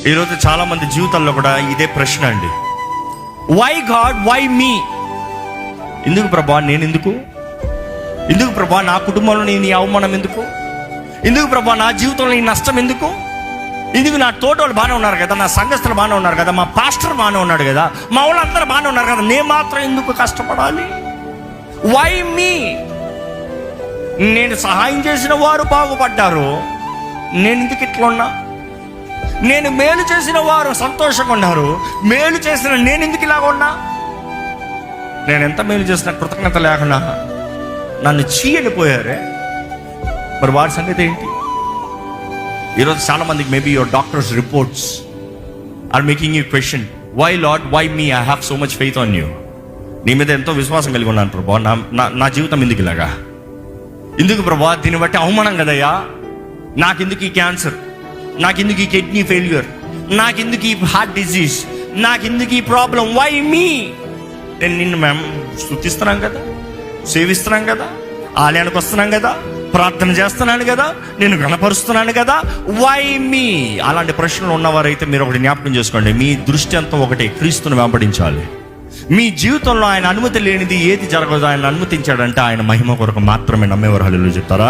ఈరోజు చాలా మంది జీవితాల్లో కూడా ఇదే ప్రశ్న అండి. Why God, why me? ఎందుకు ప్రభా నేను ఎందుకు? ఎందుకు ప్రభా నా కుటుంబంలో నేను ఈ అవమానం ఎందుకు? ఎందుకు ప్రభా నా జీవితంలో ఈ నష్టం ఎందుకు? ఎందుకు నా తోటోళ్ళు బాగానే ఉన్నారు కదా, నా సంఘస్థులు బాగానే ఉన్నారు కదా, మా పాస్టర్ బాగానే ఉన్నాడు కదా, మా వాళ్ళందరూ బాగానే ఉన్నారు కదా, నేను మాత్రం ఎందుకు కష్టపడాలి? Why me? నేను సహాయం చేసిన వారు బాగుపడ్డారు, నేను ఎందుకు ఇట్లా ఉన్నా? నేను మేలు చేసిన వారు సంతోషంగా ఉన్నారు, మేలు చేసిన నేను ఎందుకు ఇలాగ ఉన్నా? నేను ఎంత మేలు చేసిన కృతజ్ఞత లేకుండా నన్ను చీయలిపోయారే, మరి వారి సంగతి ఏంటి? ఈరోజు చాలా మందికి maybe your doctors reports are making you question, why lord, why me? I have so much faith on you. నీ మీద ఎంతో విశ్వాసం కలిగి ఉన్నాను ప్రభా, నా జీవితం ఎందుకు ఇలాగా? ఎందుకు ప్రభా? దీన్ని బట్టి అవమానం కదయ్యా. నాకెందుకు ఈ క్యాన్సర్? నాకెందుకు ఈ కిడ్నీ ఫెయిల్యూర్? నాకెందుకు ఈ హార్ట్ డిజీజ్? నాకెందుకు ఈ ప్రాబ్లం? Why me? నేను నిన్ను మేము స్తుతిస్తున్నాం కదా, సేవిస్తున్నాం కదా, ఆలయానికి వస్తున్నాం కదా, ప్రార్థన చేస్తున్నాను కదా, నేను గణపరుస్తున్నాను కదా, వై మీ? అలాంటి ప్రశ్నలు ఉన్నవారైతే మీరు ఒకటి జ్ఞాపకం చేసుకోండి, మీ దృష్టి అంతా ఒకటే, క్రీస్తుని వెంబడించాలి. మీ జీవితంలో ఆయన అనుమతి లేనిది ఏది జరగదు. ఆయన అనుమతించాడంటే ఆయన మహిమ కొరకు మాత్రమే. నమ్మేవారు హల్లెలూయా చెప్తారా?